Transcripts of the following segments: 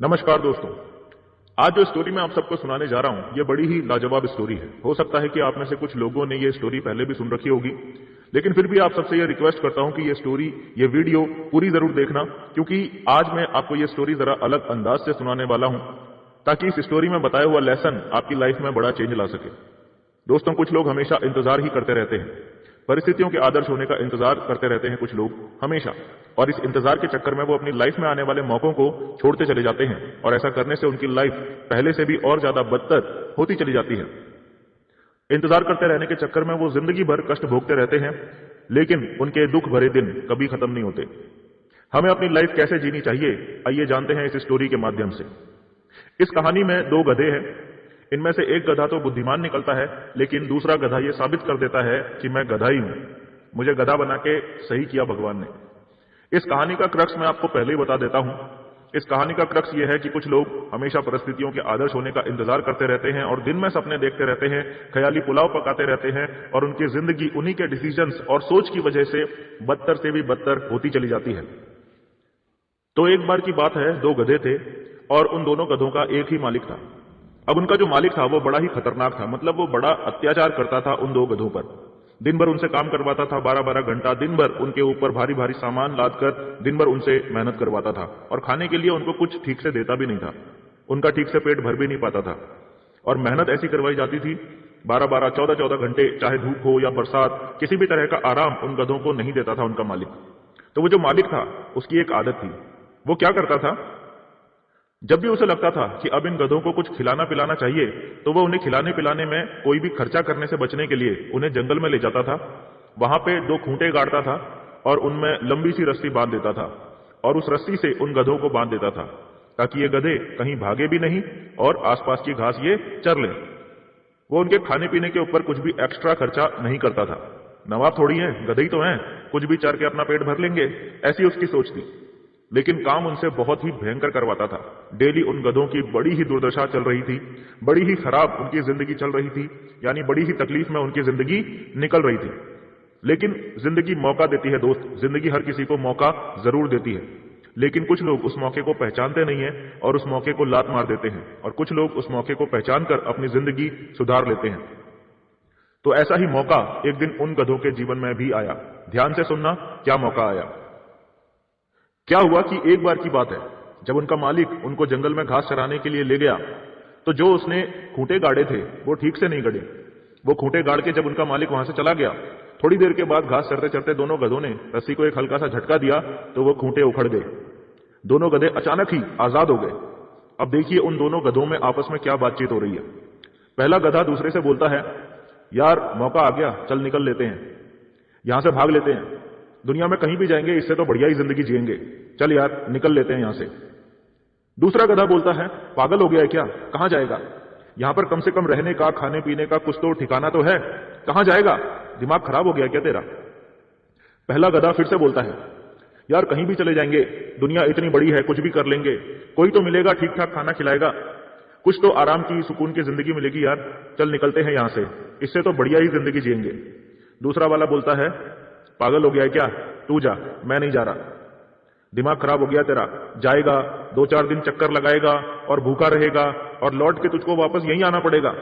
नमस्कार दोस्तों। आज जो स्टोरी मैं आप सबको सुनाने जा रहा हूं ये बड़ी ही लाजवाब स्टोरी है। हो सकता है कि आप में से कुछ लोगों ने ये स्टोरी पहले भी सुन रखी होगी, लेकिन फिर भी आप सबसे ये रिक्वेस्ट करता हूं कि ये स्टोरी, ये वीडियो पूरी जरूर देखना, क्योंकि आज मैं आपको ये स्टोरी जरा अलग अंदाज से सुनाने वाला हूं ताकि इस स्टोरी में बताया हुआ लेसन आपकी लाइफ में बड़ा चेंज ला सके। दोस्तों, कुछ लोग हमेशा इंतजार ही करते रहते हैं, परिस्थितियों के आदर्श होने का इंतजार करते रहते हैं कुछ लोग हमेशा, और इस इंतजार के चक्कर में वो अपनी लाइफ में आने वाले मौकों को छोड़ते चले जाते हैं और ऐसा करने से उनकी लाइफ पहले से भी और ज्यादा बदतर होती चली जाती है। इंतजार करते रहने के चक्कर में वो जिंदगी भर कष्ट भोगते रहते हैं, लेकिन उनके दुख भरे दिन कभी खत्म नहीं होते। हमें अपनी लाइफ कैसे जीनी चाहिए, आइए जानते हैं इस स्टोरी के माध्यम से। इस कहानी में दो गधे हैं। इनमें से एक गधा तो बुद्धिमान निकलता है, लेकिन दूसरा गधा यह साबित कर देता है कि मैं गधा ही हूं, मुझे गधा बना के सही किया भगवान ने। इस कहानी का क्रक्स मैं आपको पहले ही बता देता हूं। इस कहानी का क्रक्स यह है कि कुछ लोग हमेशा परिस्थितियों के आदर्श होने का इंतजार करते रहते हैं और दिन में सपने देखते रहते हैं, ख्याली पुलाव पकाते रहते हैं, और उनकी जिंदगी उन्हीं के डिसीजंस और सोच की वजह से बदतर से भी बदतर होती चली जाती है। तो एक बार की बात है, दो गधे थे और उन दोनों गधों का एक ही मालिक था। अब उनका जो मालिक था वो बड़ा ही खतरनाक था, मतलब वो बड़ा अत्याचार करता था उन दो गधों पर। दिन भर उनसे काम करवाता था, 12-12 घंटा दिन भर उनके ऊपर भारी भारी सामान लादकर दिन भर उनसे मेहनत करवाता था, और खाने के लिए उनको कुछ ठीक से देता भी नहीं था। उनका ठीक से पेट भर भी नहीं पाता था, और मेहनत ऐसी करवाई जाती थी 12-12, 14-14 घंटे, चाहे धूप हो या बरसात, किसी भी तरह का आराम उन गधों को नहीं देता था उनका मालिक। तो वो जो मालिक था उसकी एक आदत थी। वो क्या करता था, जब भी उसे लगता था कि अब इन गधों को कुछ खिलाना पिलाना चाहिए, तो वो उन्हें खिलाने पिलाने में कोई भी खर्चा करने से बचने के लिए उन्हें जंगल में ले जाता था। वहां पे दो खूंटे गाड़ता था और उनमें लंबी सी रस्सी बांध देता था, और उस रस्सी से उन गधों को बांध देता था ताकि ये गधे कहीं भागे भी नहीं और आसपास की घास ये चर ले। वो उनके खाने पीने के ऊपर कुछ भी एक्स्ट्रा खर्चा नहीं करता था। नवाब थोड़ी है, गधे ही तो हैं, कुछ भी चर के अपना पेट भर लेंगे, ऐसी उसकी सोच थी। लेकिन काम उनसे बहुत ही भयंकर करवाता था। डेली उन गधों की बड़ी ही दुर्दशा चल रही थी, बड़ी ही खराब उनकी जिंदगी चल रही थी, यानी बड़ी ही तकलीफ में उनकी जिंदगी निकल रही थी। लेकिन जिंदगी मौका देती है दोस्त, जिंदगी हर किसी को मौका जरूर देती है, लेकिन कुछ लोग उस मौके को पहचानते नहीं है और उस मौके को लात मार देते हैं, और कुछ लोग उस मौके को पहचान कर अपनी जिंदगी सुधार लेते हैं। तो ऐसा ही मौका एक दिन उन गधों के जीवन में भी आया। ध्यान से सुनना, क्या मौका आया। क्या हुआ कि एक बार की बात है, जब उनका मालिक उनको जंगल में घास चराने के लिए ले गया, तो जो उसने खूंटे गाड़े थे वो ठीक से नहीं गड़े। वो खूंटे गाड़ के जब उनका मालिक वहां से चला गया, थोड़ी देर के बाद घास चरते चरते दोनों गधों ने रस्सी को एक हल्का सा झटका दिया तो वो खूंटे उखड़ गए। दोनों गधे अचानक ही आजाद हो गए। अब देखिए उन दोनों गधों में आपस में क्या बातचीत हो रही है। पहला गधा दूसरे से बोलता है, यार मौका आ गया, चल निकल लेते हैं, यहां से भाग लेते हैं, दुनिया में कहीं भी जाएंगे इससे तो बढ़िया ही जिंदगी जिएंगे, चल यार निकल लेते हैं यहां से। दूसरा गधा बोलता है, पागल हो गया है क्या, कहां जाएगा, यहां पर कम से कम रहने का, खाने पीने का कुछ तो ठिकाना तो है, कहां जाएगा, दिमाग खराब हो गया क्या तेरा। पहला गधा फिर से बोलता है, यार कहीं भी चले जाएंगे, दुनिया इतनी बड़ी है, कुछ भी कर लेंगे, कोई तो मिलेगा ठीक ठाक खाना खिलाएगा, कुछ तो आराम की सुकून की जिंदगी मिलेगी यार, चल निकलते हैं यहां से, इससे तो बढ़िया ही जिंदगी जिएंगे। दूसरा वाला बोलता है, पागल हो गया है क्या, तू जा, मैं नहीं जा रहा, दिमाग खराब हो गया तेरा, जाएगा 2-4 दिन चक्कर लगाएगा और भूखा रहेगा और लौट के तुझको वापस यहीं आना पड़ेगा।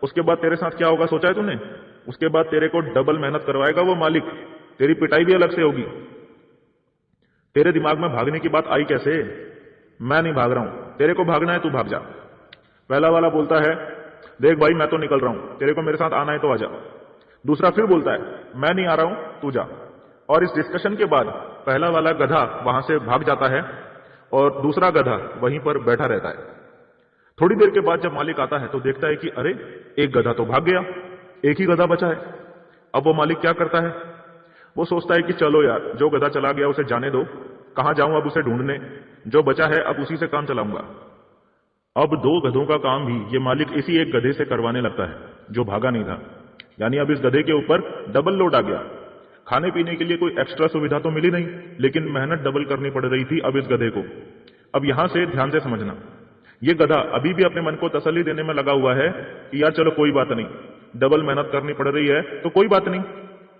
उसके बाद तेरे साथ क्या होगा सोचा है तूने, उसके बाद तेरे को डबल मेहनत करवाएगा वो मालिक, तेरी पिटाई भी अलग से होगी। तेरे दिमाग में भागने की बात आई कैसे, मैं नहीं भाग रहा हूं, तेरे को भागना है तू भाग जा। पहला वाला बोलता है, देख भाई मैं तो निकल रहा हूं, तेरे को मेरे साथ आना है तो आ जा। दूसरा फिर बोलता है, मैं नहीं आ रहा हूं, तू जा। और इस डिस्कशन के बाद पहला वाला गधा वहां से भाग जाता है और दूसरा गधा वहीं पर बैठा रहता है। थोड़ी देर के बाद जब मालिक आता है तो देखता है कि अरे एक गधा तो भाग गया, एक ही गधा बचा है। अब वो मालिक क्या करता है, वो सोचता है कि चलो यार जो गधा चला गया उसे जाने दो, कहां जाऊं अब उसे ढूंढने, जो बचा है अब उसी से काम चलाऊंगा। अब दो गधों का काम भी ये मालिक इसी एक गधे से करवाने लगता है जो भागा नहीं था, यानी अब इस गधे के ऊपर डबल लोड आ गया। खाने पीने के लिए कोई एक्स्ट्रा सुविधा तो मिली नहीं, लेकिन मेहनत डबल करनी पड़ रही थी अब इस गधे को। अब यहां से ध्यान से समझना, ये गधा अभी भी अपने मन को तसल्ली देने में लगा हुआ है कि यार चलो कोई बात नहीं, डबल मेहनत करनी पड़ रही है तो कोई बात नहीं,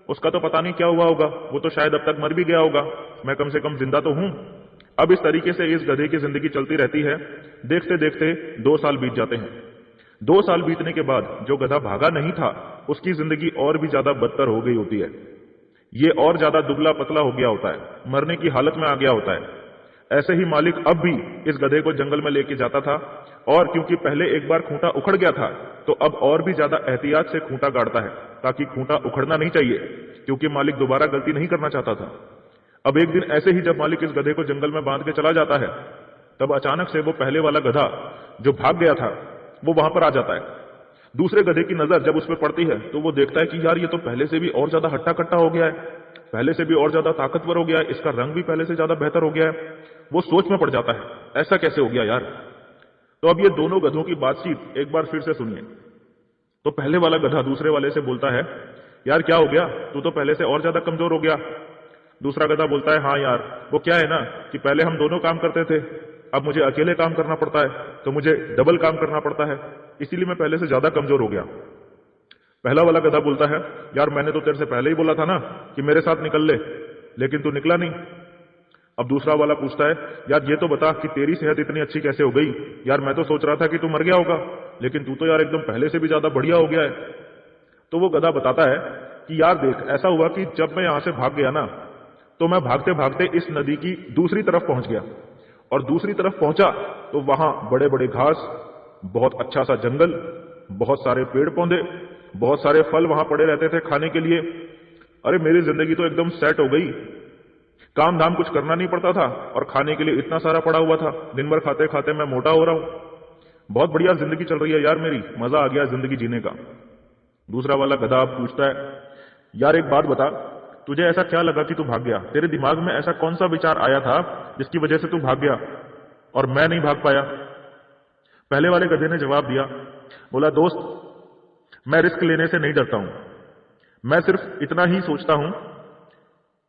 उसका तो पता नहीं क्या हुआ होगा, वो तो शायद अब तक मर भी गया होगा, मैं कम से कम जिंदा तो हूं। अब इस तरीके से इस गधे की जिंदगी चलती रहती है। देखते देखते 2 साल बीत जाते हैं। 2 साल बीतने के बाद जो गधा भागा नहीं था, उसकी जिंदगी और भी ज्यादा बदतर हो गई होती है। ये और ज्यादा दुबला पतला हो गया होता है, मरने की हालत में आ गया होता है। ऐसे ही मालिक अब भी इस गधे को जंगल में लेके जाता था, और क्योंकि पहले एक बार खूंटा उखड़ गया था, तो अब और भी ज्यादा एहतियात से खूंटा गाड़ता है, ताकि खूंटा उखड़ना नहीं चाहिए, क्योंकि मालिक दोबारा गलती नहीं करना चाहता था। अब एक दिन ऐसे ही जब मालिक इस गधे को जंगल में बांध के चला जाता है, तब अचानक से वो पहले वाला गधा जो भाग गया था, वो वहां पर आ जाता है। दूसरे गधे की नजर जब उस पर पड़ती है, तो वो देखता है कि यार ये तो पहले से भी और ज्यादा हट्टा कट्टा हो गया है, पहले से भी और ज्यादा ताकतवर हो गया है, इसका रंग भी पहले से ज्यादा बेहतर हो गया है। वो सोच में पड़ जाता है, ऐसा कैसे हो गया यार। तो अब ये दोनों गधों की बातचीत एक बार फिर से सुनिए। तो पहले वाला गधा दूसरे वाले से बोलता है, यार क्या हो गया, तू तो पहले से और ज्यादा कमजोर हो गया। दूसरा गधा बोलता है, हाँ यार, वो क्या है ना कि पहले हम दोनों काम करते थे, अब मुझे अकेले काम करना पड़ता है, तो मुझे डबल काम करना पड़ता है, इसीलिए मैं पहले से ज्यादा कमजोर हो गया। पहला वाला गधा बोलता है, यार मैंने तो तेरे से पहले ही बोला था ना कि मेरे साथ निकल ले, लेकिन तू निकला नहीं। अब दूसरा वाला पूछता है, यार ये तो बता कि तेरी सेहत इतनी अच्छी कैसे हो गई। यार मैं तो सोच रहा था कि तू मर गया होगा, लेकिन तू तो यार एकदम पहले से भी ज्यादा बढ़िया हो गया है। तो वो गधा बताता है कि यार देख, ऐसा हुआ कि जब मैं यहां से भाग गया ना, तो मैं भागते भागते इस नदी की दूसरी तरफ पहुंच गया, और दूसरी तरफ पहुंचा तो वहां बड़े बड़े घास, बहुत अच्छा सा जंगल, बहुत सारे पेड़ पौधे, बहुत सारे फल वहां पड़े रहते थे खाने के लिए। अरे मेरी जिंदगी तो एकदम सेट हो गई, काम धाम कुछ करना नहीं पड़ता था, और खाने के लिए इतना सारा पड़ा हुआ था, दिन भर खाते खाते मैं मोटा हो रहा हूं। बहुत बढ़िया जिंदगी चल रही है यार मेरी, मजा आ गया जिंदगी जीने का। दूसरा वाला गधा पूछता है, यार एक बात बता, तुझे ऐसा क्या लगा कि तू भाग गया, तेरे दिमाग में ऐसा कौन सा विचार आया था जिसकी वजह से तू भाग गया और मैं नहीं भाग पाया। पहले वाले गधे ने जवाब दिया, बोला दोस्त, मैं रिस्क लेने से नहीं डरता हूं, मैं सिर्फ इतना ही सोचता हूं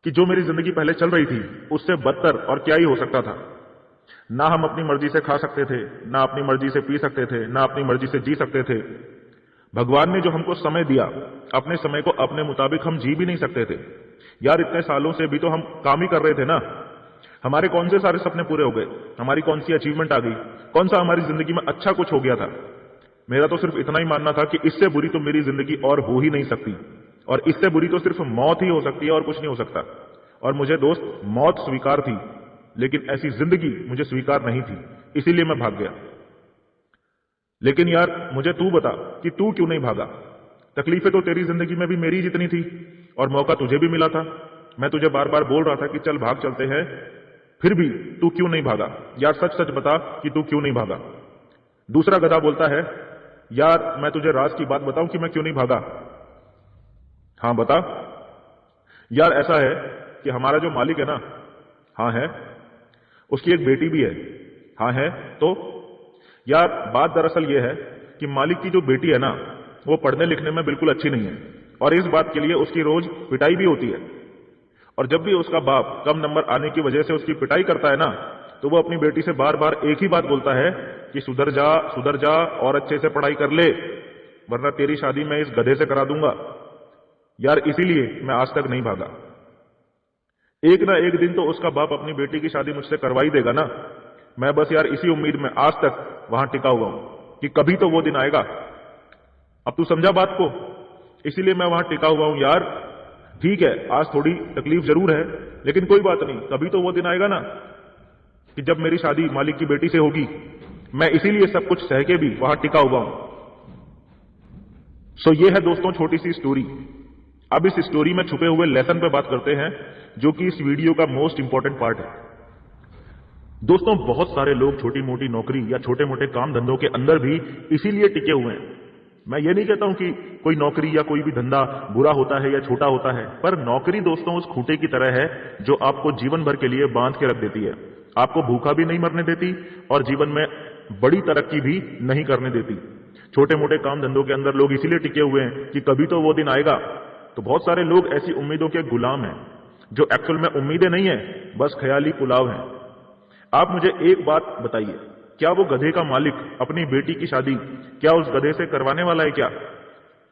कि जो मेरी जिंदगी पहले चल रही थी उससे बदतर और क्या ही हो सकता था। ना हम अपनी मर्जी से खा सकते थे, ना अपनी मर्जी से पी सकते थे, ना अपनी मर्जी से जी सकते थे। भगवान ने जो हमको समय दिया, अपने समय को अपने मुताबिक हम जी भी नहीं सकते थे। यार इतने सालों से भी तो हम काम ही कर रहे थे ना, हमारे कौन से सारे सपने पूरे हो गए, हमारी कौन सी अचीवमेंट आ गई, कौन सा हमारी जिंदगी में अच्छा कुछ हो गया था। मेरा तो सिर्फ इतना ही मानना था कि इससे बुरी तो मेरी जिंदगी और हो ही नहीं सकती, और इससे बुरी तो सिर्फ मौत ही हो सकती है और कुछ नहीं हो सकता। और मुझे दोस्त मौत स्वीकार थी, लेकिन ऐसी जिंदगी मुझे स्वीकार नहीं थी, इसीलिए मैं भाग गया। लेकिन यार मुझे तू बता कि तू क्यों नहीं भागा। तकलीफें तो तेरी जिंदगी में भी मेरी जितनी थी, और मौका तुझे भी मिला था। मैं तुझे बार बार बोल रहा था कि चल भाग चलते हैं, फिर भी तू क्यों नहीं भागा। यार सच सच बता कि तू क्यों नहीं भागा। दूसरा गधा बोलता है, यार मैं तुझे राज की बात बताऊं कि मैं क्यों नहीं भागा। हाँ बता। यार ऐसा है कि हमारा जो मालिक है ना, हाँ है, उसकी एक बेटी भी है। हाँ है। तो यार बात दरअसल ये है कि मालिक की जो बेटी है ना, वो पढ़ने लिखने में बिल्कुल अच्छी नहीं है, और इस बात के लिए उसकी रोज पिटाई भी होती है। और जब भी उसका बाप कम नंबर आने की वजह से उसकी पिटाई करता है ना, तो वो अपनी बेटी से बार बार एक ही बात बोलता है कि सुधर जा और अच्छे से पढ़ाई कर ले, वरना तेरी शादी मैं इस गधे से करा दूंगा। यार इसीलिए मैं आज तक नहीं भागा। एक ना एक दिन तो उसका बाप अपनी बेटी की शादी मुझसे करवा ही देगा ना। मैं बस यार इसी उम्मीद में आज तक वहां टिका हुआ हूं कि कभी तो वो दिन आएगा। अब तू समझा बात को, इसीलिए मैं वहां टिका हुआ हूं यार। ठीक है, आज थोड़ी तकलीफ जरूर है, लेकिन कोई बात नहीं, कभी तो वो दिन आएगा ना कि जब मेरी शादी मालिक की बेटी से होगी। मैं इसीलिए सब कुछ सह के भी वहां टिका हुआ हूं। सो ये है दोस्तों छोटी सी स्टोरी। अब इस स्टोरी में छुपे हुए लेसन पे बात करते हैं, जो कि इस वीडियो का मोस्ट इंपॉर्टेंट पार्ट है। दोस्तों बहुत सारे लोग छोटी मोटी नौकरी या छोटे मोटे काम धंधों के अंदर भी इसीलिए टिके हुए हैं। मैं ये नहीं कहता हूं कि कोई नौकरी या कोई भी धंधा बुरा होता है या छोटा होता है, पर नौकरी दोस्तों उस खूंटे की तरह है जो आपको जीवन भर के लिए बांध के रख देती है। आपको भूखा भी नहीं मरने देती और जीवन में बड़ी तरक्की भी नहीं करने देती। छोटे मोटे काम धंधों के अंदर लोग इसीलिए टिके हुए हैं कि कभी तो वो दिन आएगा। तो बहुत सारे लोग ऐसी उम्मीदों के गुलाम हैं जो एक्चुअल में उम्मीदें नहीं है, बस ख्याली पुलाव है। आप मुझे एक बात बताइए, क्या वो गधे का मालिक अपनी बेटी की शादी क्या उस गधे से करवाने वाला है? क्या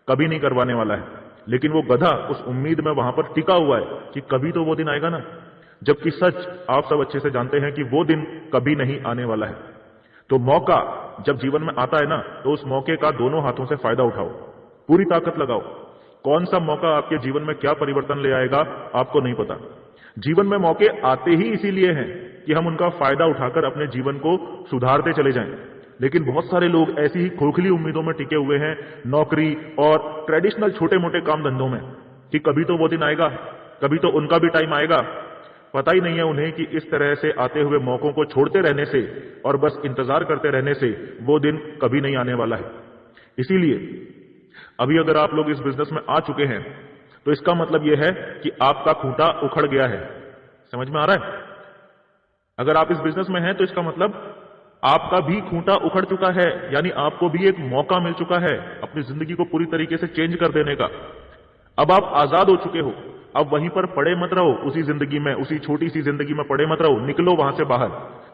कभी नहीं करवाने वाला है। लेकिन वो गधा उस उम्मीद में वहां पर टिका हुआ है कि कभी तो वो दिन आएगा ना। जबकि सच आप सब अच्छे से जानते हैं कि वो दिन कभी नहीं आने वाला है। तो मौका जब जीवन में आता है ना, तो उस मौके का दोनों हाथों से फायदा उठाओ, पूरी ताकत लगाओ। कौन सा मौका आपके जीवन में क्या परिवर्तन ले आएगा आपको नहीं पता। जीवन में मौके आते ही इसीलिए हैं कि हम उनका फायदा उठाकर अपने जीवन को सुधारते चले जाएं। लेकिन बहुत सारे लोग ऐसी ही खोखली उम्मीदों में टिके हुए हैं, नौकरी और ट्रेडिशनल छोटे मोटे काम धंधों में, कि कभी तो वो दिन आएगा, कभी तो उनका भी टाइम आएगा। पता ही नहीं है उन्हें कि इस तरह से आते हुए मौकों को छोड़ते रहने से और बस इंतजार करते रहने से वो दिन कभी नहीं आने वाला है। इसीलिए अभी अगर आप लोग इस बिजनेस में आ चुके हैं तो इसका मतलब यह है कि आपका खूंटा उखड़ गया है। समझ में आ रहा है? अगर आप इस बिजनेस में हैं तो इसका मतलब आपका भी खूंटा उखड़ चुका है, यानी आपको भी एक मौका मिल चुका है अपनी जिंदगी को पूरी तरीके से चेंज कर देने का। अब आप आजाद हो चुके हो। अब वहीं पर पड़े मत रहो, उसी जिंदगी में, उसी छोटी सी जिंदगी में पड़े मत रहो। निकलो वहां से बाहर।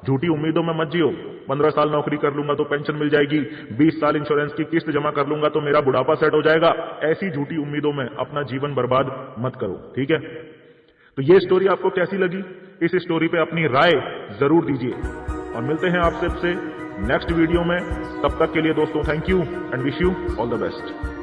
झूठी उम्मीदों में मत जियो। 15 साल नौकरी कर लूंगा तो पेंशन मिल जाएगी, 20 साल इंश्योरेंस की किस्त जमा कर लूंगा तो मेरा बुढ़ापा सेट हो जाएगा। ऐसी झूठी उम्मीदों में अपना जीवन बर्बाद मत करो, ठीक है? तो ये स्टोरी आपको कैसी लगी? इस स्टोरी पे अपनी राय जरूर दीजिए और मिलते हैं आप सबसे नेक्स्ट वीडियो में। तब तक के लिए दोस्तों, thank you and wish you all the best.